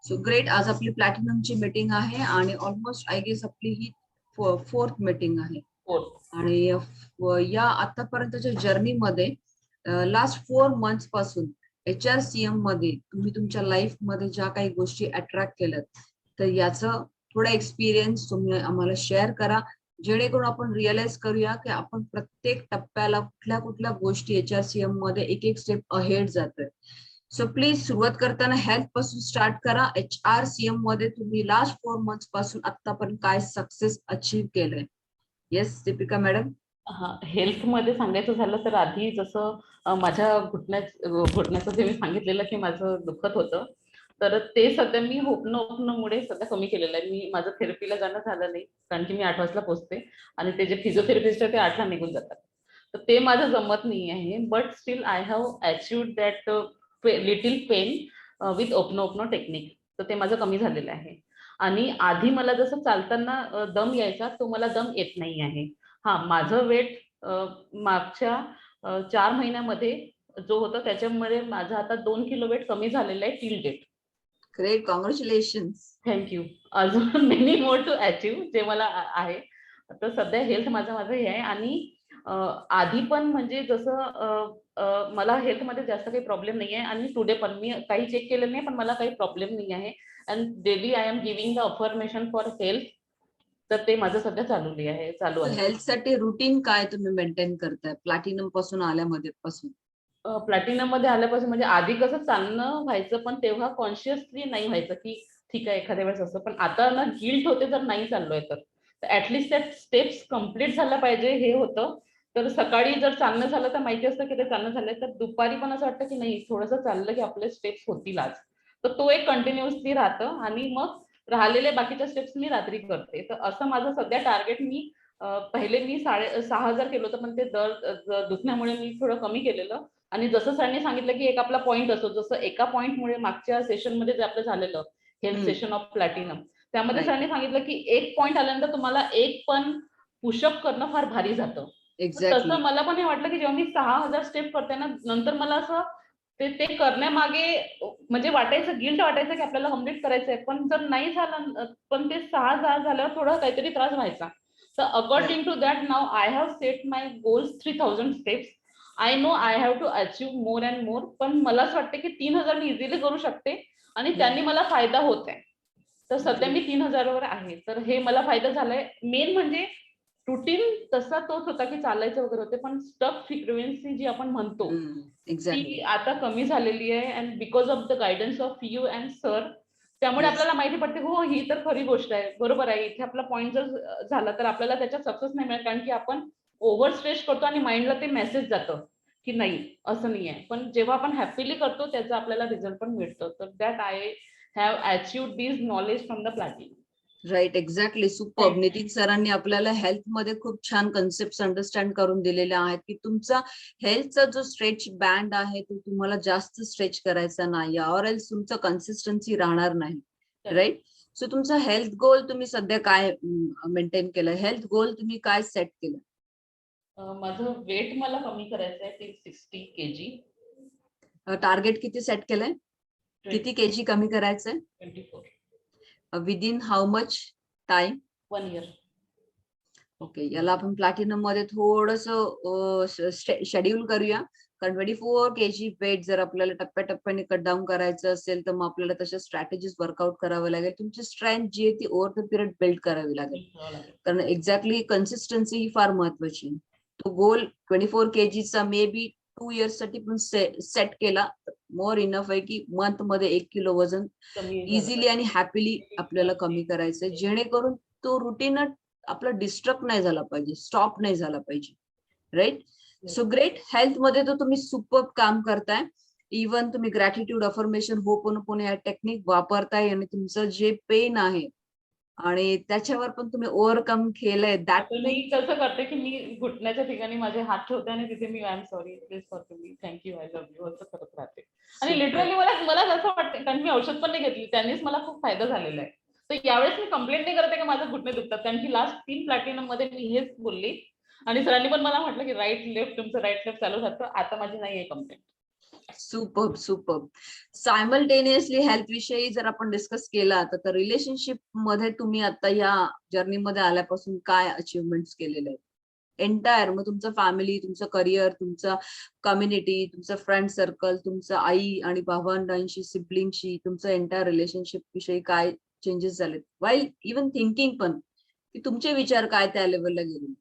So great. आज आपली प्लॅटिनमची meeting आहे आणि ऑलमोस्ट आय गेस आपली ही फोर्थ मीटिंग आहे. आणि या आतापर्यंतच्या जर्नीमध्ये लास्ट 4 मंथ्स पासून HRCM मध्ये तुम्ही तुमच्या लाईफ मध्ये ज्या काही गोष्टी अट्रॅक्ट केल्यात तर याचं थोडा एक्सपिरियन्स तुम्ही आम्हाला शेअर करा, जेणेकरून आपण रिअलाइज करूया की आपण प्रत्येक टप्प्याला कुठल्या कुठल्या गोष्टी HRCM मध्ये एक एक स्टेप अहेड जातोय. सो प्लीज सुरुवात करताना हेल्थ पासून स्टार्ट करा. HRCM मध्ये तुम्ही लास्ट 4 मंथ्स पासून आतापर्यंत काय सक्सेस अचीव्ह केलंय? Yes Deepika madam. हा, हेल्थ मध्ये सांगायचं झालं तर आधी जसं माझ्या घुटण्याचं जे मी सांगितलेलं की माझं दुखत होतं, तर ते सध्या मी होपनोमुळे सध्या कमी केलेलं आहे. मी माझं थेरपीला जाणं झालं नाही, कारण की मी 8 वाजता पोहोचते आणि ते जे फिजिओथेरपिस्ट आहे ते 8 ला निघून जातात. तर ते माझं जमत नाही आहे. But still I have achieved that little pain with ओपनो टेक्निक. तर ते माझं कमी झालेलं आहे. आणि आधी मला जसं चालताना दम यायचा, तो मला दम येत नाही आहे. हा, माझं वेट मागच्या 4 महिन्यामध्ये जो होता त्याच्यामुळे माझं आता 2 किलो वेट कमी झालेलं आहे till date. Great, congratulations. Thank you. अजून मेनी मोर टू अचीव्ह जे मला आहे. तर सध्या हेल्थ माझं हे आहे. आणि आधी पण म्हणजे जसं मला हेल्थमध्ये जास्त काही प्रॉब्लेम नाही आहे आणि टुडे पण मी काही चेक केलं नाही, पण मला काही प्रॉब्लेम नाही आहे. And daily I am giving the affirmation for health. तर ते माझं सध्या चालू आहे. हेल्थ साठी रुटीन काय तुम्ही मेंटेन करताय प्लॅटिनम पासून आल्यामध्ये पासून? प्लॅटिनम मध्ये आल्यापासून म्हणजे आधी कसं चालणं व्हायचं, पण तेव्हा कॉन्शियसली नाही व्हायचं की ठीक आहे एखाद्या वेळेस असं. पण आता ना गिल्ट होते जर नाही चाललोय तर ऍटलिस्ट त्या स्टेप्स कम्प्लीट झाल्या पाहिजे हे होतं. तर सकाळी जर चालणं झालं तर माहिती असतं की ते चालणं झालंय, तर दुपारी पण असं वाटतं की नाही थोडंसं चाललं की आपले स्टेप्स होतील आज. तर तो एक कंटिन्युअसली राहतं आणि मग राहिलेले बाकीच्या स्टेप्स मी रात्री करते. तर असं माझं सध्या टार्गेट मी पहिले मी 6,500 केलं होतं, पण ते दर दुखण्यामुळे मी थोडं कमी केलेलं. आणि जसं सरांनी सांगितलं की एक आपला पॉईंट असतो, जसं एका पॉईंटमुळे मागच्या सेशनमध्ये जे आपलं झालेलं हेल्थ सेशन ऑफ प्लॅटिनम, त्यामध्ये सरांनी सांगितलं की एक पॉईंट आल्यानंतर तुम्हाला एक पण पुशअप करणं फार भारी जातं. तसं मला पण हे वाटलं की जेव्हा मी 6,000 स्टेप करते ना, नंतर मला असं ते करण्यामागे म्हणजे वाटायचं, गिल्ट वाटायचं की आपल्याला कम्प्लीट करायचंय, पण जर नाही झालं, पण ते 6,000 झाल्यावर थोडं काहीतरी त्रास व्हायचा. तर according to that now I have set my goals 3,000 steps. I know I have to achieve more and more, पण मला असं वाटतं की 3,000 मी इझिली करू शकते आणि त्यांनी मला फायदा होत आहे. तर सध्या मी 3,000 वर आहे. तर हे मला फायदा झालाय. मेन म्हणजे रुटीन तसा तोच होता की चालायचं वगैरे होते, पण स्टक फ्रिक्वेन्सी जी आपण म्हणतो ती आता कमी झालेली आहे. And because of the guidance of you and sir, त्यामुळे आपल्याला माहिती पडते हो ही तर खरी गोष्ट आहे, बरोबर आहे. इथे आपला पॉईंट जर झाला तर आपल्याला त्याच्यात सक्सेस नाही मिळत, कारण की आपण ओव्हर स्ट्रेच करतो आणि माइंडला ते मेसेज जातं की नाही असं नाही आहे. पण जेव्हा आपण हॅपीली करतो त्याचा आपल्याला रिझल्ट पण मिळतो. तर that I have achieved this knowledge from the platinum. Right, exactly. Super. Nitin सरांनी आपल्याला हेल्थ मध्ये खूप छान कन्सेप्ट अंडरस्टँड करून दिलेल्या आहेत की तुमचा हेल्थचा जो स्ट्रेच बँड आहे तो तुम्हाला जास्त स्ट्रेच करायचा नाही, ऑर एल्स तुमचं कन्सिस्टन्सी राहणार नाही. राईट. सो तुमचा हेल्थ गोल तुम्ही सध्या काय मेंटेन केलं? हेल्थ गोल तुम्ही काय सेट केलं? माझं वेट मला कमी करायचं आहे 60 kg. टार्गेट किती सेट केलंय? किती केजी कमी करायचंय? 24. Within how much time? 1 year. Okay, याला आपण प्लॅटिनम मध्ये थोडस शेड्यूल करूया. कारण 24 केजी वेट जर आपल्याला टप्प्याटप्प्याने कट डाऊन करायचं असेल तर मग आपल्याला तशा स्ट्रॅटेजीज वर्कआउट करावे लागेल. तुमची स्ट्रेंथ जी आहे ती ओव्हर द पिरियड बिल्ड करावी लागेल. कारण एक्झॅक्टली कन्सिस्टन्सी ही फार महत्वाची. तो गोल 24 केजीचा मे बी 2 इयर्स साठी पण सेट केला मोर इनफ आहे की मंथ मध्ये 1 किलो वजन इझिली आणि हॅपीली आपल्याला कमी करायचंय, जेणेकरून तो रुटीन आपला डिस्टर्ब नाही झाला पाहिजे, स्टॉप नाही झाला पाहिजे. राईट. So great. हेल्थ मध्ये तर तुम्ही सुपर काम करताय. इव्हन तुम्ही ग्रॅटिट्यूड अफर्मेशन होपोनोपोनो या टेक्निक वापरताय आणि तुमचं जे पेन आहे आणि त्याच्यावर पण तुम्ही ओव्हरकम केलंय. दॅट मी कसं करते की मी घुटण्याच्या ठिकाणी माझे हात ठेवते आणि तिथे मी I am sorry, please forgive me, thank you, I love you असं करत राहते. आणि लिटरली मला असं वाटतं, कारण मी औषध पण नाही घेतली, त्यांनीच मला खूप फायदा झालेला आहे. तर यावेळेस मी कंप्लेंट नाही करते की माझे घुटणे दुखतात, कारण की लास्ट 3 प्लॅटिनम मध्ये मी हेच बोलली आणि सरांनी पण मला म्हटलं की राईट लेफ्ट तुमचं राईट लेफ्ट चालू राहतं. आता माझी नाही आहे complaint. Superb superb. Simultaneously health विषयी जर आपण डिस्कस केला तर रिलेशनशिप मध्ये तुम्ही आता या जर्नी मध्ये आल्यापासून काय अचीवमेंट्स केलेले आहेत? एंटायर मग तुमचं फॅमिली, तुमचं करिअर, तुमचं कम्युनिटी, तुमचं फ्रेंड सर्कल, तुमचं आई आणि भावंडांशी, सिबलिंगशी, तुमचं एंटायर रिलेशनशिप विषयी काय चेंजेस झालेत? वाईल इव्हन थिंकिंग पण, की तुमचे विचार काय त्या लेवलला गेले?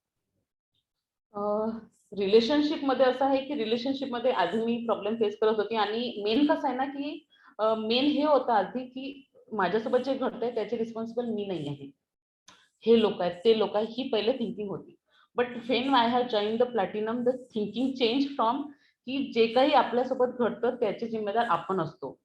रिलेशनशिप मध्ये असं आहे की रिलेशनशिप मध्ये आधी मी प्रॉब्लेम फेस करत होती आणि मेन कसं आहे ना की मेन हे होतं आधी की माझ्यासोबत जे घडतंय त्याची रिस्पॉन्सिबल मी नाही आहे. हे लोक आहेत, ते लोक आहेत, ही पहिले थिंकिंग होती. But when I have join the platinum the thinking change from की जे काही आपल्यासोबत घडतं त्याचे जिम्मेदार आपण असतो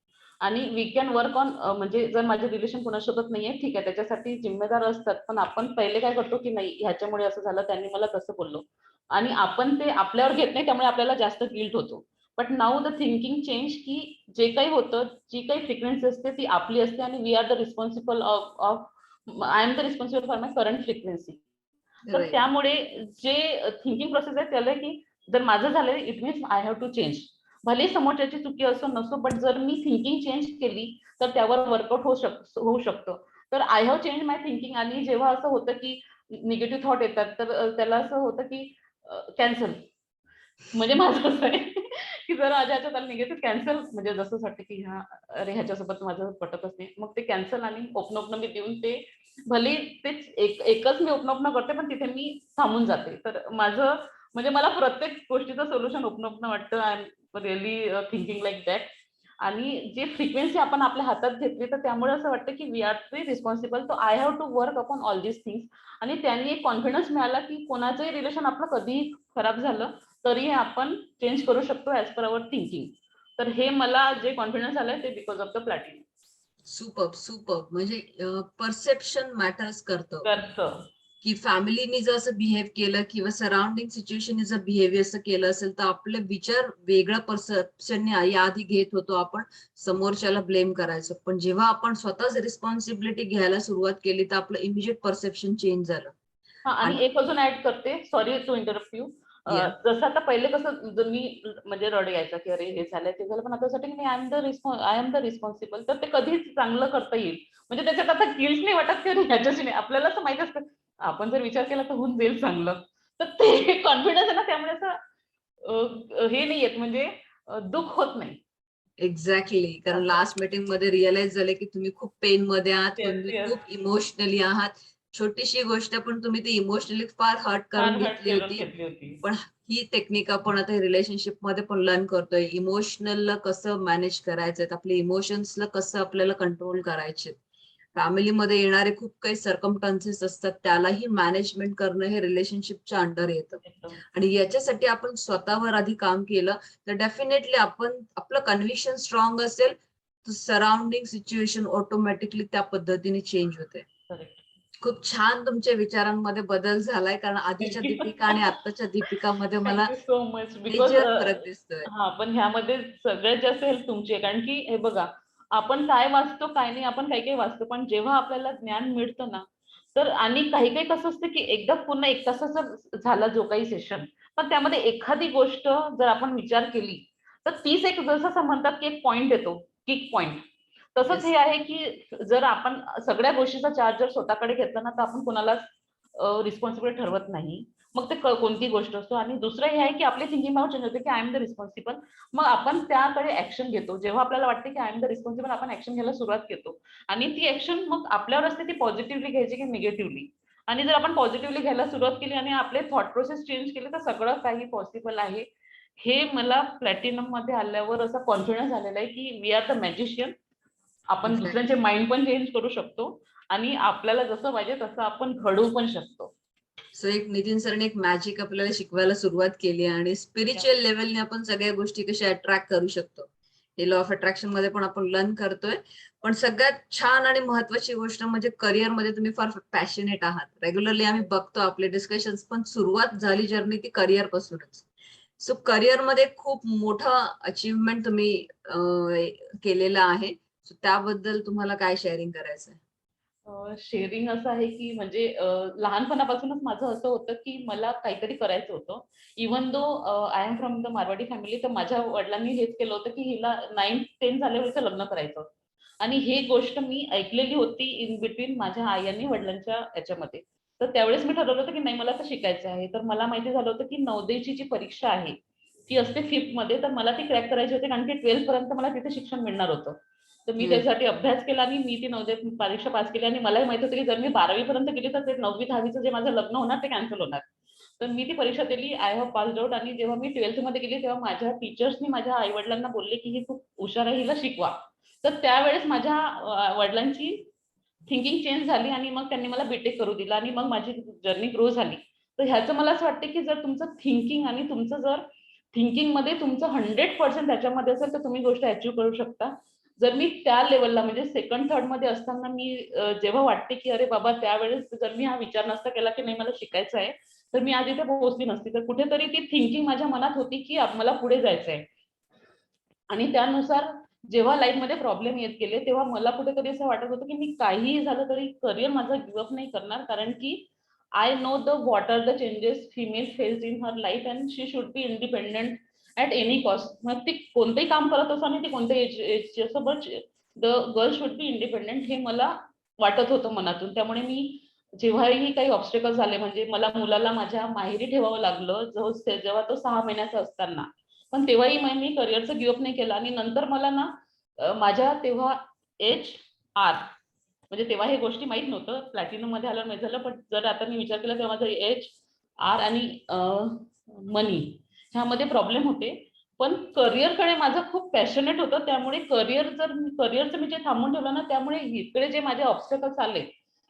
आणि वी कॅन वर्क ऑन म्हणजे जर माझे रिलेशन कोणासोबत नाहीये ठीक आहे त्याच्यासाठी जिम्मेदार असतात पण आपण पहिले काय करतो की नाही ह्याच्यामुळे असं झालं त्यांनी मला तसं बोललो आणि आपण ते आपल्यावर घेत नाही त्यामुळे आपल्याला जास्त गिल्ट होतो. But now the thinking change की जे काही होतं जी काही फ्रिक्वेन्सी असते ती आपली असते आणि we are the responsible of I am the responsible for my current frequency. तर राईट. त्यामुळे जे थिंकिंग प्रोसेस आहे त्याला की जर माझं झालंय it means I have to change. भले समोरच्याची चुकी असो नसो बट जर मी थिंकिंग चेंज केली तर त्यावर वर्कआउट होऊ शकतं. तर I have change my thinking आणि जेव्हा असं होतं की निगेटिव्ह थॉट येतात तर त्याला असं होतं की कॅन्सल. म्हणजे माझं कसं आहे की जर माझ्या ह्याच्यात आलं निगेटिव्ह कॅन्सल म्हणजे जसं वाटतं की हा अरे ह्याच्यासोबत माझं पटतच नाही मग ते कॅन्सल आणि ओपन मी देऊन ते भले तेच एकच मी ओपन करते पण तिथे मी थांबून जाते. तर माझं म्हणजे मला प्रत्येक गोष्टीचं सोल्युशन ओपन वाटतं. I am really thinking like that. आणि जे फ्रिक्वेन्सी आपण आपल्या हातात घेतली तर त्यामुळे असं वाटतं की we are the responsible. So I have to work upon all this things. आणि त्यांनी एक कॉन्फिडन्स मिळाला की कोणाचंही रिलेशन आपलं कधीही खराब झालं तरी आपण चेंज करू शकतो ऍज पर अवर थिंकिंग. तर हे मला जे कॉन्फिडन्स आलंय ते because of the platinum. Superb superb. म्हणजे परसेप्शन मॅटर्स करतं, करतं. की फॅमिलीने जर असं बिहेव केलं किंवा सराउंडिंग सिच्युएशन जर बिहेवियर असं केलं असेल तर आपले विचार वेगळ्या परसेप्शनने याआधी घेत होतो आपण, समोरच्याला ब्लेम करायचं. पण जेव्हा आपण स्वतःच रिस्पॉन्सिबिलिटी घ्यायला सुरुवात केली तर आपलं इमिजिएट परसेप्शन चेंज झालं. हा आणि आणि एक अजून ऍड करते सॉरी टू इंटरप्ट यू. या जसं आता पहिले कसं जर मी म्हणजे रड यायचा की अरे हे झालंय ते झालं पण आता साठी मी आय एम द रिस्पॉन्सिबल तर ते कधीच चांगलं करता येईल. म्हणजे त्याच्यात आता गिल्ट नाही वाटत की अरे ह्याच्याशी नाही आपल्याला असं माहित असतं आपण जर विचार केला तर होऊन जाईल चांगलं. तर ते कॉन्फिडन्स आहे ना त्यामुळे असं हे नाही येत म्हणजे दुःख होत नाही. एक्झॅक्टली. कारण असं. लास्ट मीटिंग मध्ये रिअलाइज झालं की तुम्ही खूप पेन मध्ये आहात, येस तुम्ही येस. खूप इमोशनली आहात. छोटीशी गोष्ट पण तुम्ही ती इमोशनली फार हर्ट करून फार हर्ट घेतली करून होती. घेतली होती. पण ही टेक्निक आपण आता रिलेशनशिप मध्ये पण लर्न करतोय. इमोशनलला कसं मॅनेज करायचंय, आपले इमोशन्सला कसं आपल्याला कंट्रोल करायचे. फॅमिलीमध्ये येणारे खूप काही सर्कमस्टन्सेस असतात, त्यालाही मॅनेजमेंट करणं हे रिलेशनशिपच्या अंडर येतं. एकदम. आणि याच्यासाठी आपण स्वतःवर आधी काम केलं तर डेफिनेटली आपण आपलं कन्व्हिक्शन स्ट्रॉंग असेल तर सराउंडिंग सिच्युएशन ऑटोमॅटिकली त्या पद्धतीने चेंज होते. करेक्ट. खूप छान तुमच्या विचारांमध्ये बदल झालाय, कारण आधीच्या थँक्यू. दीपिका आणि आत्ताच्या दीपिकामध्ये मला thank you so much because major फरक दिसतोय. हा पण ह्यामध्ये सगळ्यात जास्त हेल्प तुमची आहे कारण की हे बघा आपण काय वाचतो काय नाही आपण काही काही वाचतो पण जेव्हा आपल्याला ज्ञान मिळतं ना तर आणि काही काही कसं असतं की एकदा पूर्ण 1 तासाचा झाला जो काही सेशन पण त्यामध्ये एखादी गोष्ट जर आपण विचार केली तर तीच एक जसं म्हणतात की एक पॉइंट येतो किक पॉइंट. तसंच येस. हे आहे की जर आपण सगळ्या गोष्टीचा चार्ज जर स्वतःकडे घेतला ना तर आपण कोणालाच रिस्पॉन्सिबल ठरवत नाही. मग ते कोणती गोष्ट असतो आणि दुसरं हे आहे की आपली थिंकिंग नाव चेंज होते की आय एम द रिस्पॉन्सिबल. मग आपण त्याकडे ऍक्शन घेतो जेव्हा आपल्याला वाटते की आय एम द रिस्पॉन्सिबल आपण ऍक्शन घ्यायला सुरुवात करतो आणि ती ऍक्शन मग आपल्यावर असते ती पॉझिटिव्हली घ्यायची की निगेटिव्हली. आणि जर आपण पॉझिटिव्हली घ्यायला सुरुवात केली आणि आपले थॉट प्रोसेस चेंज केले तर सगळं काही पॉसिबल आहे. हे मला प्लॅटिनम मध्ये आल्यावर असा कॉन्फिडन्स आलेला आहे की वी आर द मॅजिशियन. आपण दुसऱ्यांचे एक्झॅक्टली. माइंड पण चेंज करू शकतो आणि आपल्याला जसं पाहिजे तसं आपण घडवू पण शकतो. सो एक नितीन सरने एक मॅजिक आपल्याला शिकवायला सुरुवात केली आणि स्पिरिच्युअल लेवलने आपण सगळ्या गोष्टी कशा अट्रॅक्ट करू शकतो हे लॉ ऑफ अट्रॅक्शन मध्ये पण आपण लर्न करतोय. पण सगळ्यात छान आणि महत्वाची गोष्ट म्हणजे करिअर मध्ये तुम्ही फार पॅशनेट आहात. रेग्युलरली आम्ही बघतो आपले डिस्कशन्स, पण सुरुवात झाली जर्नी ती करिअर पासूनच. सो करिअर मध्ये खूप मोठं अचीवमेंट तुम्ही केलेलं आहे. सो त्याबद्दल तुम्हाला काय शेअरिंग करायचं आहे? शेअरिंग असं आहे की म्हणजे लहानपणापासूनच माझं असं होतं की मला काहीतरी करायचं होतं. Even though I am from the Marwari family, तर माझ्या वडिलांनी हेच केलं होतं की हिला 9th-10th झाल्यावर हिचं लग्न करायचं. आणि ही गोष्ट मी ऐकलेली होती इन बिटवीन माझ्या आई आणि वडिलांच्या याच्यामध्ये. तर त्यावेळेस मी ठरवलं होतं की नाही, मला तर शिकायचं आहे. तर मला माहिती झालं होतं की नवोदयची जी परीक्षा आहे ती असते 5th मध्ये, तर मला ती क्रॅक करायची होती कारण की 12th पर्यंत मला तिथे शिक्षण मिळणार होतं. तर मी त्यासाठी अभ्यास केला आणि मी ती नवोदय परीक्षा पास केली. आणि मलाही माहित होतं की जर मी 12वी पर्यंत गेली तर ते 9वी-10वीचं जे माझं लग्न होणार ते कॅन्सल होणार. तर मी ती परीक्षा दिली. I have passed out. आणि जेव्हा मी 12th मध्ये गेली तेव्हा माझ्या टीचर्सनी माझ्या आई वडिलांना बोलले की ही खूप हुशार आहे, हिला शिकवा. तर त्यावेळेस माझ्या वडिलांची थिंकिंग चेंज झाली आणि मग त्यांनी मला बीटेक करू दिलं आणि मग माझी जर्नी ग्रो झाली. तर ह्याचं मला असं वाटतं की जर तुमचं थिंकिंग आणि तुमचं जर थिंकिंग मध्ये तुमचं 100% त्याच्यामध्ये असेल तर तुम्ही गोष्ट अचीव्ह करू शकता. जर मी त्या लेवलला म्हणजे 2nd-3rd मध्ये असताना मी जेव्हा वाटते की अरे बाबा त्यावेळेस जर मी हा विचार नसता केला की नाही मला शिकायचं आहे, तर मी आज इथे पोहोचली नसती. तर कुठेतरी ती थिंकिंग माझ्या मनात होती की मला पुढे जायचं आहे. आणि त्यानुसार जेव्हा लाईफमध्ये प्रॉब्लेम येत गेले तेव्हा मला कुठेतरी असं वाटत होतं की मी काहीही झालं तरी करिअर माझं गिव्हअप नाही करणार, कारण की I know the what are the changes female face in her life and she should be independent at any cost. मग ती कोणतेही काम करत असो आणि ती कोणत्याही एज असो, but the girl should be independent हे मला वाटत होतं मनातून. त्यामुळे मी जेव्हाही काही ऑब्स्टेकल झाले, म्हणजे मला मुलाला माझ्या माहेरी ठेवावं लागलं जेव्हा तो 6 महिन्याचा असताना, पण तेव्हाही मी करिअरचं गिव्हअप नाही केलं. आणि नंतर मला ना माझ्या तेव्हा HR, म्हणजे तेव्हा हे गोष्टी माहित नव्हतं, प्लॅटिनम मध्ये आल्यावर माहित झालं. पण जर आता मी विचार केला तेव्हा माझं HR आणि मनी ह्यामध्ये प्रॉब्लेम होते. पण करिअरकडे माझं खूप पॅशनेट होतं, त्यामुळे करिअरचं मी जे थांबून ठेवलं ना, त्यामुळे इकडे जे माझे ऑब्स्टॅकल्स आले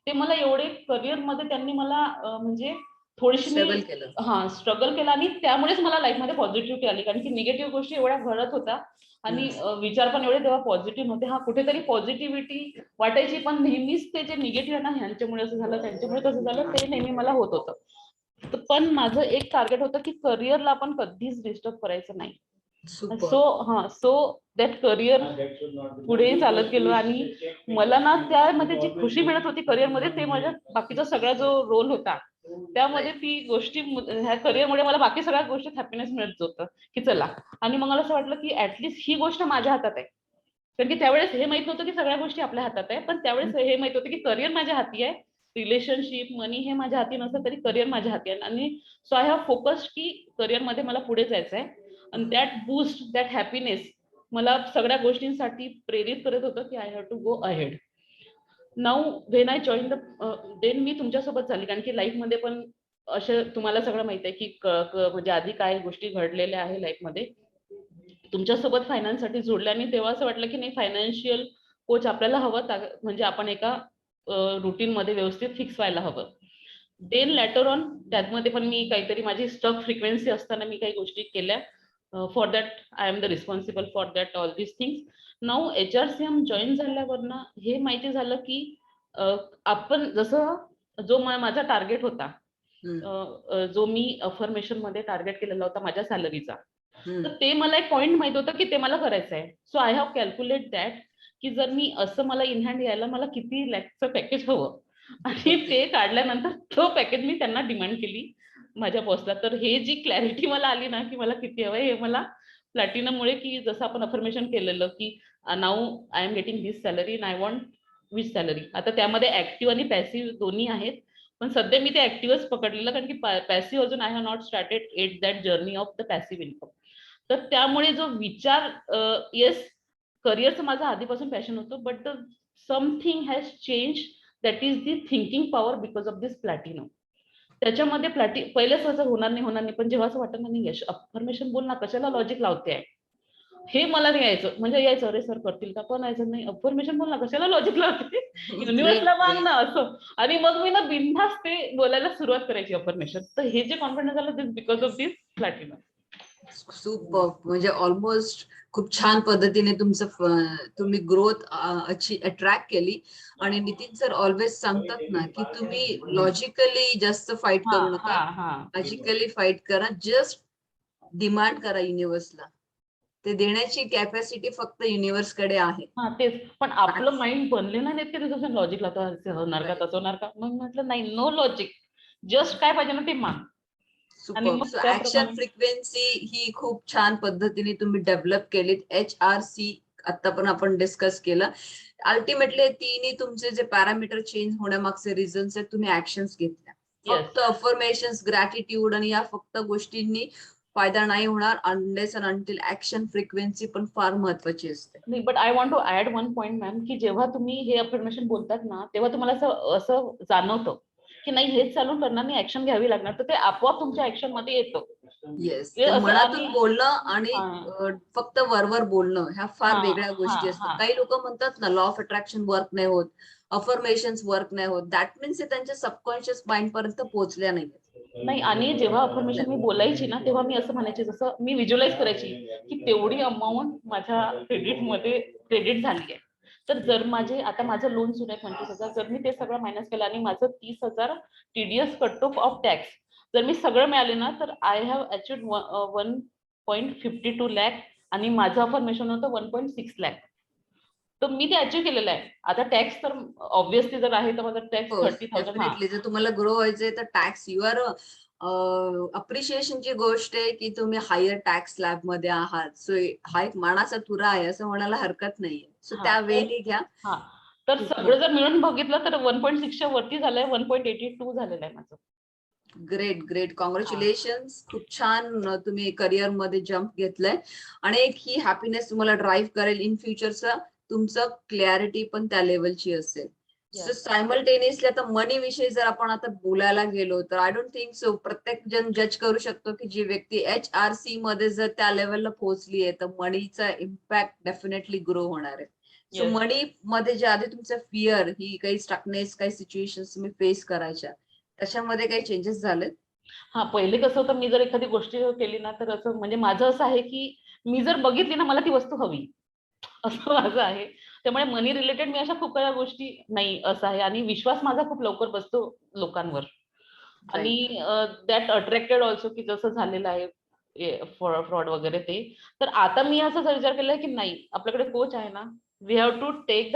ते मला एवढे करिअरमध्ये त्यांनी मला म्हणजे थोडीशी स्ट्रगल केलं. स्ट्रगल केला. आणि त्यामुळेच मला लाईफमध्ये पॉझिटिव्हिटी आली, कारण की निगेटिव्ह गोष्टी एवढ्या घडत होत्या आणि विचार पण एवढे तेव्हा पॉझिटिव्ह नव्हते. कुठेतरी पॉझिटिव्हिटी वाटायची, पण नेहमीच ते जे निगेटिव्ह आहे ना, ह्यांच्यामुळे असं झालं त्यांच्यामुळे कसं झालं ते नेहमी मला होत होतं. पण माझं एक टार्गेट होतं की करिअरला आपण कधीच डिस्टर्ब करायचं नाही. सो दॅट करिअर पुढे चालत गेलो. आणि मला ना त्यामध्ये जी खुशी मिळत होती करिअरमध्ये, ते माझ्या बाकीचा सगळा जो रोल होता त्यामध्ये ती गोष्टी, ह्या करिअरमुळे मला बाकी सगळ्या गोष्टीत हॅपीनेस मिळत होतं की चला. आणि मग मला असं वाटलं की ऍटलीस्ट ही गोष्ट माझ्या हातात आहे, कारण की त्यावेळेस हे माहित नव्हतं की सगळ्या गोष्टी आपल्या हातात आहे, पण त्यावेळेस हे माहित होतं की करिअर माझ्या हाती आहे. रिलेशनशिप, मनी हे माझ्या हाती नसतं तरी करिअर माझ्या हाती आहे. आणि सो आय हॅव फोकस्ड की करिअरमध्ये मला पुढे जायचं आहे. आणि दॅट बूस्ट, दॅट हॅपीनेस मला सगळ्या गोष्टींसाठी प्रेरित करत होतं की I have to go ahead. Now when I join then मी तुमच्यासोबत झाली, कारण की लाईफमध्ये पण असे तुम्हाला सगळं माहित आहे की म्हणजे आधी काय गोष्टी घडलेल्या आहे लाईफमध्ये. तुमच्यासोबत फायनान्ससाठी जोडल्या आणि तेव्हा असं वाटलं की नाही, फायनान्शियल कोच आपल्याला हवं, म्हणजे आपण एका रुटीन मध्ये व्यवस्थित फिक्स व्हायला हवं. देन लॅटर ऑन त्यामध्ये पण मी काहीतरी माझी स्टक फ्रिक्वेन्सी असताना मी काही गोष्टी केल्या. For that I am the responsible for that all this things. Now HRCM join झाल्यावर ना हे माहिती झालं की आपण जसं जो माझा टार्गेट होता, जो मी अफर्मेशन मध्ये टार्गेट केलेला होता माझ्या सॅलरीचा, तर ते मला एक पॉईंट माहित होतं की ते मला करायचं आहे. So I have calculate that की जर मी असं मला इन हँड यायला मला किती लॅखचं पॅकेज हवं, आणि ते काढल्यानंतर तो पॅकेज मी त्यांना डिमांड केली माझ्या बॉसला. तर हे जी क्लॅरिटी मला आली ना की मला किती हवंय, हे मला प्लॅटिनममुळे, की जसं आपण अफर्मेशन केलेलं की now I am getting this salary and I want which salary. आता त्यामध्ये ऍक्टिव्ह आणि पॅसिव्ह दोन्ही आहेत, पण सध्या मी ते ऍक्टिव्हच पकडलेलं, कारण की पॅसिव्ह अजून I have not started at that journey of the passive income. तर त्यामुळे जो विचार, येस करिअरचं माझं आधीपासून पॅशन होतं, but the something has change, that is the thinking power because of this platinum. त्याच्यामध्ये पहिलेच असं होणार नाही, पण जेव्हा असं वाटतं ना, नाही यश अफर्मेशन बोल ना, कशाला लॉजिक लावते आहे, हे मला नाही यायचं. म्हणजे यायचं अरे सर करतील का, पण यायचं नाही, अफर्मेशन बोल ना, कशाला लॉजिक लावते, युनिव्हर्सला माग ना असं. आणि मग मी ना बिनधास्त ते बोलायला सुरुवात करायची अफर्मेशन. तर हे जे कॉन्फिडन्स झालं this because of this platinum. Super. म्हणजे ऑलमोस्ट खूप छान पद्धतीने तुम्ही ग्रोथ अट्रॅक्ट केली. आणि नितीन सर ऑलवेज सांगतात ना की तुम्ही लॉजिकली जास्त फाईट हा करू हा नका, हा लॉजिकली फाईट करा, जस्ट डिमांड करा युनिव्हर्सला. ते देण्याची कॅपॅसिटी फक्त युनिव्हर्स कडे आहे. हा तेच, पण आपलं माइंड बनले नाही की त्याच्यापासून लॉजिकला तर असं होणार का तसं होणार का, मग म्हटलं नाही, नो लॉजिक, जस्ट काय पाहिजे ना ते मान. आणि सुपर. मग सो ऍक्शन त्याप्रमाणे फ्रिक्वेन्सी ही खूप छान पद्धतीने तुम्ही डेव्हलप केलीत. HRC आता पण आपण डिस्कस केलं. अल्टिमेटली तिन्ही तुमचे जे पॅरामीटर चेंज होण्यामागचे रिझन्स आहेत, तुम्ही ऍक्शन्स घेतल्या. फक्त अफर्मेशन्स, ग्रॅटिट्यूड आणि या फक्त गोष्टींनी फायदा नाही होणार unless and until action frequency पण फार महत्वाची असते. नाही, but I want to add one point ma'am, की जेव्हा तुम्ही हे अफर्मेशन बोलतात ना, तेव्हा तुम्हाला असं असं जाणवतं की नाही हेच चालून करणार, मी ऍक्शन घ्यावी लागणार, तर ते आपोआप तुमच्या ऍक्शन मध्ये येतं. येस, हे ते असं मनातून आणि बोलणं आणि हा फक्त वरवर बोलणं ह्या फार हा वेगळ्या हा गोष्टी असतात. हा काही लोक म्हणतात ना, लॉ ऑफ अट्रॅक्शन वर्क नाही होत, अफर्मेशन्स वर्क नाही होत, दॅट मीन्स ते त्यांच्या सबकॉन्शियस माइंड पर्यंत पोहोचल्या नाही. नाही, आणि जेव्हा अफर्मेशन मी बोलायची ना, तेव्हा मी असं म्हणायचे, जसं मी व्हिज्युअलाइज करायची की तेवढी अमाऊंट माझ्या क्रेडिटमध्ये क्रेडिट झाली आहे. तर जर आता माझं लोन सुरू आहे 25,000, जर मी ते सगळं मायनस केलं आणि माझं 30,000 TDS cut off of tax जर मी सगळं मिळाले ना, तर आय हॅव अचिव्ड 1.52 lakh आणि माझं अफर्मेशन होतं 1.6 lakh. तर मी ते अचीव्ह केलेलं आहे. आता टॅक्स तर ऑब्व्हियसली जर आहे तर माझा टॅक्स 30,000. हा डेफिनेटली. जर तुम्हाला ग्रो व्हायचंय तर टॅक्स युआर अप्रिशिएशनची गोष्ट आहे की तुम्ही हायर टॅक्स स्लॅब मध्ये आहात. सो हा एक मानाचा तुरा आहे असं म्हणायला हरकत नाहीये. सो हा त्या तर वेळी घ्या. हा तर सगळं जर मिळून बघितलं तर 1.6च्या वरती झालंय, 1.82 झालेलं आहे माझं. ग्रेट ग्रेट, हा कॉंग्रॅच्युलेशन. खूप छान तुम्ही करिअर मध्ये जम्प घेतलाय आणि एक ही हॅपीनेस तुम्हाला ड्राईव्ह करेल इन फ्युचरचा. तुमचं क्लॅरिटी पण त्या लेवलची असेल. So Yes. सायमल्टेनियसली आता मनी विषयी जर आपण आता बोलायला गेलो तर आय डोंट थिंक सो प्रत्येक जण जज करू शकतो की जी व्यक्ती HRC मध्ये जर त्या लेवलला पोहोचली आहे तर मनीचा इम्पॅक्ट डेफिनेटली ग्रो होणार आहे. So Yes. मनी मध्ये जे आधी तुमचं फिअर ही काही स्टकनेस, काही सिच्युएशन तुम्ही फेस करायच्या, त्याच्यामध्ये काही चेंजेस झाले? हा, पहिले कसं होतं, मी जर एखादी गोष्ट केली ना, तर असं म्हणजे माझं असं आहे की मी जर बघितली ना, मला ती वस्तू हवी असं माझं आहे. त्यामुळे मनी रिलेटेड मी अशा खूप काही गोष्टी नाही असं आहे. आणि विश्वास माझा खूप लवकर बसतो लोकांवर. राईट. आणि दॅट अट्रॅक्टेड ऑल्सो की जसं झालेलं आहे फ्रॉड वगैरे ते. तर आता मी असं विचार केलाय की नाही, आपल्याकडे कोच आहे ना, we have to take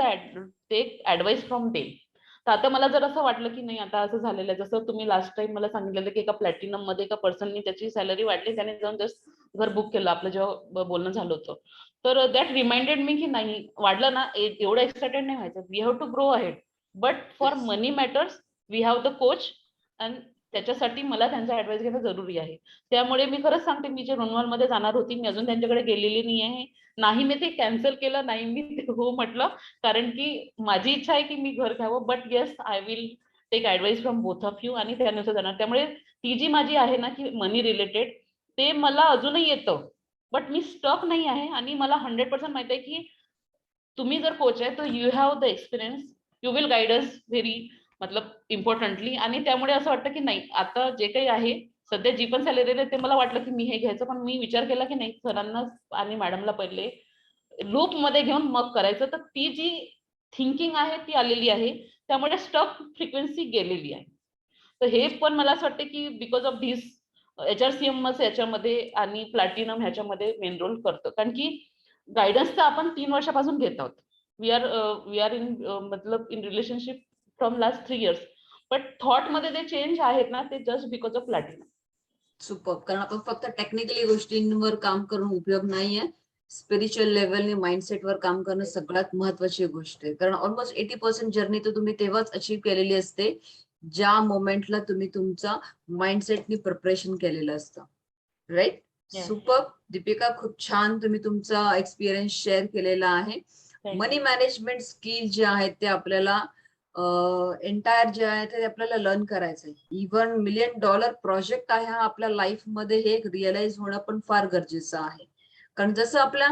advice from them. तर आता मला जर असं वाटलं की नाही आता असं झालेलं आहे, जसं तुम्ही लास्ट टाइम मला सांगितलेलं की एका प्लॅटिनम मध्ये एका पर्सननी त्याची सॅलरी वाढली, त्याने जाऊन जस्ट घर बुक केलं, आपलं जेव्हा बोलणं झालं होतं. तर दॅट रिमाइंडेड मी की नाही, वाढलं ना एवढं एक्साइटेड नाही व्हायचं, we have to grow ahead. But for yes. Money matters we have the coach, and त्याच्यासाठी मला त्यांचा ऍडवाइस घेणं जरुरी आहे. त्यामुळे मी खरंच सांगते, मी जे रोनवाल मध्ये जाणार होती, मी अजून त्यांच्याकडे गेलेली नाही आहे. नाही मी ते कॅन्सल केलं, नाही मी हो म्हटलं, कारण की माझी इच्छा आहे की मी घर घ्यावं. But yes, I will take advice from both of you आणि त्यानुसार जाणार. त्यामुळे ती जी माझी आहे ना की मनी रिलेटेड, ते मला अजूनही येतं, बट मी स्टक नाही आहे. आणि मला 100% माहित आहे की तुम्ही जर कोच आहे तर you have the experience, you will guide us very मतलब इम्पॉर्टंटली. आणि त्यामुळे असं वाटतं की नाही, आता जे काही आहे सध्या जी पण सॅलरी आहे ते मला वाटलं की मी हे घ्यायचं, पण मी विचार केला की नाही, सरांना आणि मॅडमला पहिले लूप मध्ये घेऊन मग करायचं. तर ती जी थिंकिंग आहे ती आलेली आहे, त्यामुळे स्टक फ्रिक्वेन्सी गेलेली आहे. तर हे पण मला असं वाटतं की बिकॉज ऑफ धिस HRCM याच्यामध्ये आणि प्लॅटिनम ह्याच्यामध्ये मेन रोल करतं. कारण की गायडन्स तर आपण 3 वर्षापासून घेत आहोत. वी आर इन मतलब in relationship from last 3 years. But thought मध्ये जे चेंज आहेत ना, ते just because of platinum. Super. कारण आपण फक्त टेक्निकली गोष्टींवर काम करून उपयोग नाहीये. स्पिरिच्युअल लेवलने माइंडसेटवर काम करणं सगळ्यात महत्वाची गोष्ट आहे. कारण ऑलमोस्ट 80% जर्नी तर तुम्ही तेव्हाच अचीव्ह केलेली असते ज्या मोमेंटला तुम्ही तुमचा माइंडसेटनी प्रिपरेशन केलेलं असतं. राईट? येस. सुपर. दीपिका, खूप छान तुम्ही तुमचा एक्सपिरियन्स शेअर केलेला आहे. थँक्यू. मनी मॅनेजमेंट स्किल जे आहेत ते आपल्याला एंटायर जे आहे ते आपल्याला लर्न करायचंय. इव्हन $1,000,000 प्रोजेक्ट आहे हा आपल्या लाईफ मध्ये, हे रिअलाइज होणं पण फार गरजेचं आहे. कारण जसं आपल्या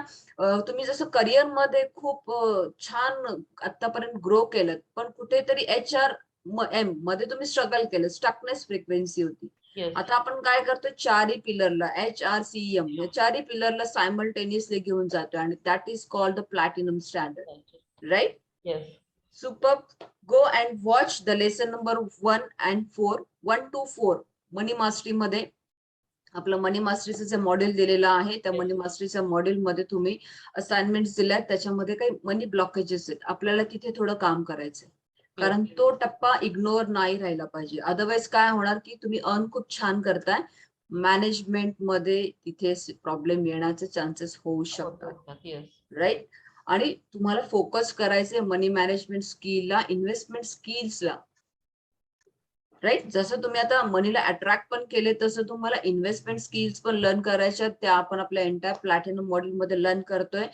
तुम्ही जसं करिअर मध्ये खूप छान आतापर्यंत ग्रो केलं, पण कुठेतरी HRM मध्ये तुम्ही स्ट्रगल केलं, स्टकनेस फ्रिक्वेन्सी होती. येस. आता आपण काय करतो, चारही पिलरला HRCM या चारही पिलरला सायमल्टेनियसली घेऊन जातोय आणि that is called the platinum standard. Right? Yes. Super. Go and watch the lesson number 1 and 4, 1 to 4 money mastery मध्ये आपलं मनी मास्टरीचं जे मॉड्यूल दिलेलं आहे त्या Yes. मनी मास्टरीच्या मॉड्यूल मध्ये तुम्ही असाइनमेंट्स दिल्यात, त्याच्यामध्ये काही मनी ब्लॉकेजेस आहेत, आपल्याला तिथे थोडं काम करायचंय. कारण Yes. तो टप्पा इग्नोर नाही राहिला पाहिजे. अदरवाईज काय होणार की तुम्ही अर्न खूप छान करताय, मॅनेजमेंट मध्ये तिथे प्रॉब्लेम येण्याचे चान्सेस होऊ शकतात. Yes. राईट. आणि तुम्हाला फोकस करायचे मनी मॅनेजमेंट स्किलला, इन्व्हेस्टमेंट स्किल्सला. राईट. जसं तुम्ही आता मनीला अट्रॅक्ट पण केले, तसं तुम्हाला इन्व्हेस्टमेंट स्किल्स पण लर्न करायच्या. त्या आपण आपल्या एंटायर प्लॅटिनम मॉड्यूल मध्ये लर्न करतोय.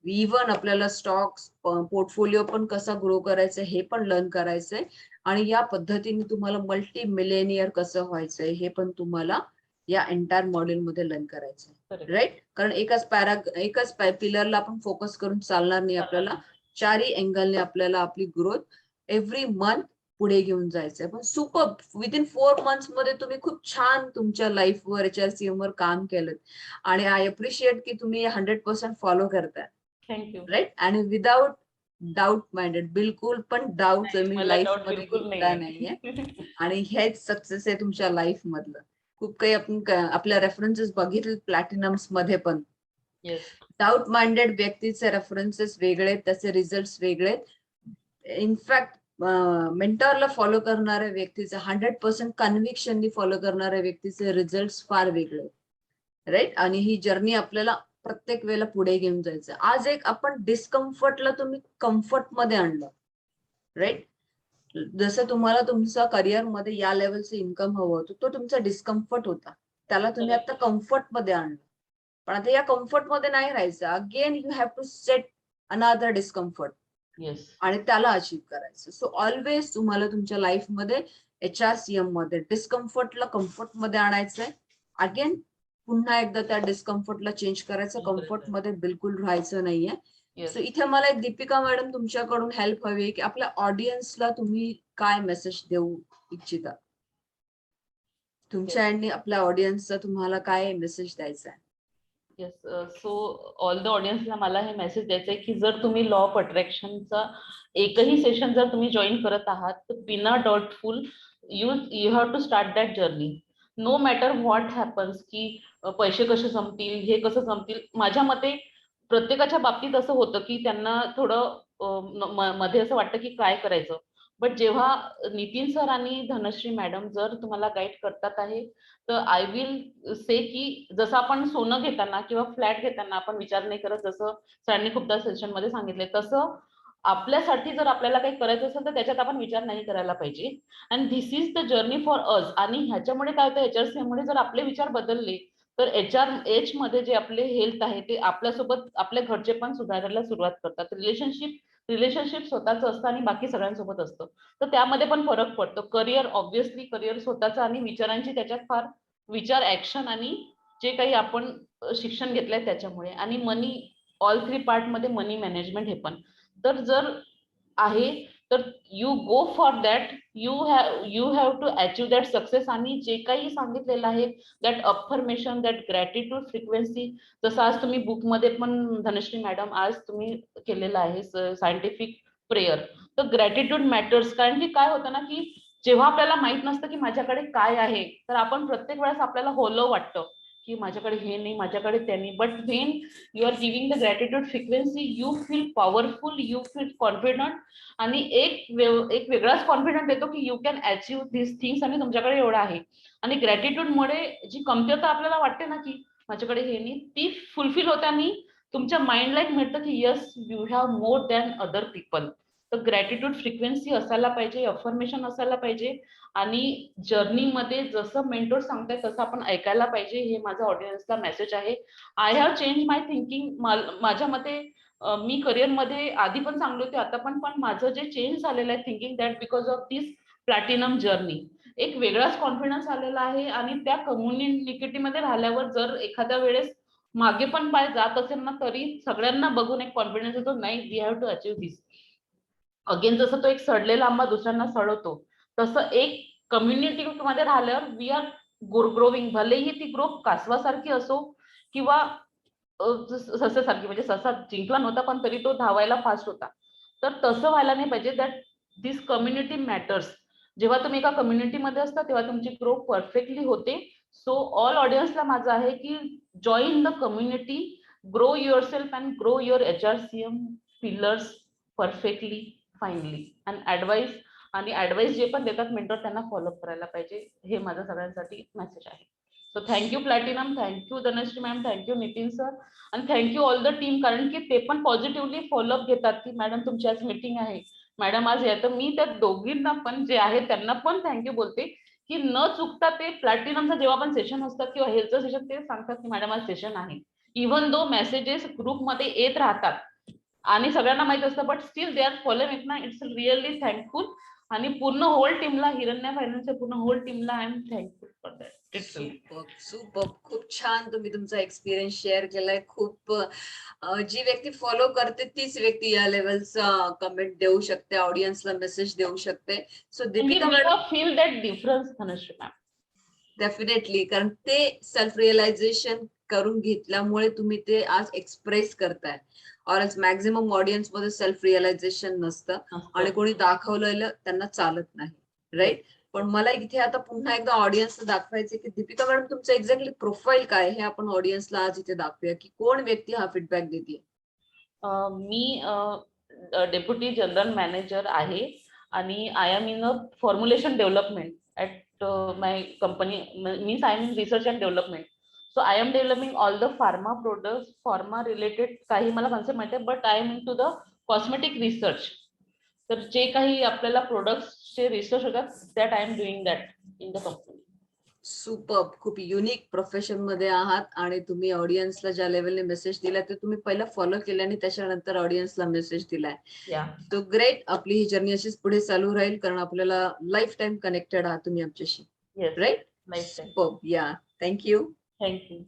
इव्हन आपल्याला स्टॉक्स पोर्टफोलिओ पण कसा ग्रो करायचा हे पण लर्न करायचंय. आणि या पद्धतीने तुम्हाला मल्टी मिलेनियर कसं व्हायचंय हे पण तुम्हाला या एंटायर मॉड्यूल मध्ये लर्न करायचंय. राईट. कारण एकाच पिलरला आपण फोकस करून चालणार नाही. आपल्याला चारही अँगलने आपल्याला आपली ग्रोथ एव्हरी मंथ पुढे घेऊन जायचंय. पण सुपर विदिन 4 मंथ्स मध्ये तुम्ही खूप छान तुमच्या लाईफवर HRCM वर काम केलं. आणि आय अप्रिशिएट की तुम्ही 100% फॉलो करताय. थँक्यू. राईट. आणि विदाउट डाऊट माइंडेड, बिलकुल पण डाऊट तुम्ही मला लाईफ डाऊट मध्ये बिलकुल घेतला नाहीये. नाहीये. आणि हेच सक्सेस आहे तुमच्या लाईफ मधलं. खूप काही आपण आपल्या रेफरन्सेस बघितले प्लॅटिनम्स मध्ये पण. येस. डाऊट माइंडेड व्यक्तीचे रेफरन्सेस वेगळे, त्याचे रिझल्ट वेगळे. इनफॅक्ट मेंटॉरला फॉलो करणाऱ्या व्यक्तीचे 100% कन्व्हिक्शननी फॉलो करणाऱ्या व्यक्तीचे रिझल्ट फार वेगळे. राईट. आणि ही जर्नी आपल्याला प्रत्येक वेळेला पुढे घेऊन जायचं. आज एक आपण डिस्कम्फर्टला तुम्ही कम्फर्ट मध्ये आणलं. राईट. जसं तुम्हाला तुमचा करिअर मध्ये या लेवलचं इन्कम हवं होतं, तो तुमचा डिस्कम्फर्ट होता, त्याला तुम्ही आता कम्फर्ट मध्ये आणलं. पण आता या कम्फर्ट मध्ये नाही राहायचं. Again you have to set another discomfort yes. आणि त्याला अचीव्ह करायचं. सो ऑलवेज तुम्हाला तुमच्या लाईफ मध्ये HRCM मध्ये डिस्कम्फर्टला कम्फर्ट मध्ये आणायचंय. अगेन पुन्हा एकदा त्या डिस्कम्फर्टला चेंज करायचं. कम्फर्ट मध्ये बिलकुल राहायचं नाहीये. येस. सो इथे मला एक दीपिका मॅडम तुमच्याकडून हेल्प हवी आहे की आपल्या ऑडियन्सला तुम्ही काय मेसेज देऊ इच्छिता? तुमच्या एंडनी आपल्या ऑडियन्सचा तुम्हाला काय मेसेज द्यायचा आहे? येस. सो ऑल द ऑडियन्सला मला हे मेसेज द्यायचं आहे की जर तुम्ही लॉ ऑफ अट्रॅक्शनचा एकही सेशन जर तुम्ही जॉईन करत आहात तर बिना doubtful you have to start that journey. No matter what happens की पैसे कसे जमतील, हे कसं जमतील. माझ्या मते प्रत्येकाच्या बाबतीत असं होतं की त्यांना थोडं मध्ये असं वाटतं की काय करायचं. बट जेव्हा नितीन सर आणि धनश्री मॅडम जर तुम्हाला गाईड करतात आहे तर आय विल से की जसं आपण सोनं घेताना किंवा फ्लॅट घेताना आपण विचार नाही करत, जसं सरांनी खूपदा सेशन मध्ये सांगितले, तसं आपल्यासाठी जर आपल्याला काही करायचं असेल तर त्याच्यात आपण विचार नाही करायला पाहिजे. And this is the journey for us. आणि ह्याच्यामुळे काय होतं, HRCM मुळे जर आपले विचार बदलले तर HRH मध्ये जे आपले हेल्थ आहे ते आपल्यासोबत आपल्या घरचे पण सुधारायला सुरुवात करतात. रिलेशनशिप स्वतःच असतं आणि बाकी सगळ्यांसोबत असतं, तर त्यामध्ये पण फरक पडतो. करिअर ऑब्व्हियसली करिअर स्वतःचं आणि विचारांची त्याच्यात फार विचार, ऍक्शन आणि जे काही आपण शिक्षण घेतलंय त्याच्यामुळे. आणि मनी ऑल 3 पार्ट मध्ये मनी मॅनेजमेंट हे पण. तर जर आहे तर you go for that. You have to achieve that success. आणि जे काही सांगितलेलं आहे that affirmation, that gratitude frequency, जसं आज तुम्ही बुक मध्ये पण धनश्री मॅडम आज तुम्ही केलेलं आहे सायंटिफिक प्रेयर. तर ग्रॅटिट्यूड मॅटर्स. कारण की काय होतं ना की जेव्हा आपल्याला माहित नसतं की माझ्याकडे काय आहे तर आपण प्रत्येक वेळेस आपल्याला होलो वाटतं की माझ्याकडे हे नाही, माझ्याकडे ते नाही. But when you are giving the gratitude frequency you feel powerful, you feel confident. आणि एक वेगळाच कॉन्फिडंट येतो की you can achieve this things आणि तुमच्याकडे एवढं आहे. आणि ग्रॅटिट्यूड मुळे जी कमतरता आपल्याला वाटते ना की माझ्याकडे हे नाही, ती फुलफिल होते आणि तुमच्या माइंडला एक मिळतं की yes you have more than other people. तर ग्रॅटिट्यूड फ्रिक्वेन्सी असायला पाहिजे, अफर्मेशन असायला पाहिजे. आणि जर्नीमध्ये जसं मेंटोर सांगताय तसं आपण ऐकायला पाहिजे. हे माझा ऑडियन्सला मेसेज आहे. I have change my thinking. माझ्या मते मी करिअरमध्ये आधी पण चांगली होते, आता पण माझं जे चेंज झालेलं आहे thinking, that because of this platinum journey. एक वेगळाच कॉन्फिडन्स आलेला आहे. आणि त्या कम्युनिटीमध्ये राहिल्यावर जर एखाद्या वेळेस मागे पण पाय जात असेल ना तरी सगळ्यांना बघून एक कॉन्फिडन्स येतो, नाही we have to achieve this. Again जसं तो एक सडलेला आंबा दुसऱ्यांना सडवतो तसं एक कम्युनिटी मध्ये राहिल्यावर वी आर ग्रोविंग. भलेही ती ग्रो कासवासारखी असो किंवा सस्यासारखी, म्हणजे ससा जिंकला नव्हता पण तरी तो धावायला फास्ट होता. तर तसं व्हायला नाही पाहिजे. That this community matters. जेव्हा तुम्ही एका कम्युनिटीमध्ये असता तेव्हा तुमची ग्रो परफेक्टली होते. सो ऑल ऑडियन्सला माझं आहे की join the community, grow your self and grow your HRCM pillars perfectly, finally. And advice जे पण देतात मेंटर त्यांना फॉलोअप करायला पाहिजे. हे माझं सगळ्यांसाठी मेसेज आहे. So thank you platinum, thank you Dhanashree ma'am, thank you Nitin sir, आणि थँक्यू ऑल द टीम. कारण की ते पण पॉझिटिव्हली फॉलोअप घेतात की मॅडम तुमची आज मीटिंग आहे, मॅडम आज या. तर मी त्या दोघींना पण जे आहे त्यांना पण थँक्यू बोलते की न चुकता ते प्लॅटिनमचं जेव्हा पण सेशन असतात किंवा हेल्थचं सेशन ते सांगतात की मॅडम आज सेशन आहे. इव्हन दो मेसेजेस ग्रुपमध्ये येत राहतात आणि सगळ्यांना माहित असतं, but still they are following ना. It's really thankful. आणि पूर्ण होल टीमला, हिरण्या फायनान्सच्या पूर्ण होल टीमला I am thankful for that. Super, खूप छान तुम्ही तुमचा एक्सपिरियन्स शेअर केलाय. खूप जी व्यक्ती फॉलो करते तीच व्यक्ती या लेवलचा कमेंट देऊ शकते, ऑडियन्सला मेसेज देऊ शकते. So Deepika madam, feel that difference Dhanashree ma'am. Definitely, कारण ते सेल्फ रिअलायझेशन करून घेतल्यामुळे तुम्ही ते आज एक्सप्रेस करताय. ऑरच मॅक्झिमम ऑडियन्स मध्ये सेल्फ रिअलायझेशन नसतं आणि कोणी दाखवलेलं त्यांना चालत नाही, राईट. पण मला इथे आता पुन्हा एकदा ऑडियन्सला दाखवायचं की दीपिका मॅडम तुमचं एक्झॅक्टली प्रोफाईल काय हे आपण ऑडियन्सला आज इथे दाखवूया की कोण व्यक्ती हा फीडबॅक देते. मी डेप्युटी जनरल मॅनेजर आहे आणि I am in a formulation development at my company. Means I am in research and development. So I am developing all the pharma products, pharma related काही मला कन्सेप्ट माहिती आहे, but I am into the cosmetic research. तर जे काही आपल्याला प्रोडक्ट्सचे research होतात that I am doing that in the company. Super, खूप युनिक प्रोफेशन मध्ये आहात आणि तुम्ही ऑडियन्सला ज्या लेवलने मेसेज दिलाय ते तुम्ही पहिला फॉलो केले आणि त्याच्यानंतर ऑडियन्सला मेसेज दिलाय. So great. आपली ही जर्नी अशीच पुढे चालू राहील कारण आपल्याला लाईफ टाइम कनेक्टेड आहात तुम्ही आमच्याशी, राईट. सुपर, या. थँक्यू. थँक्यू.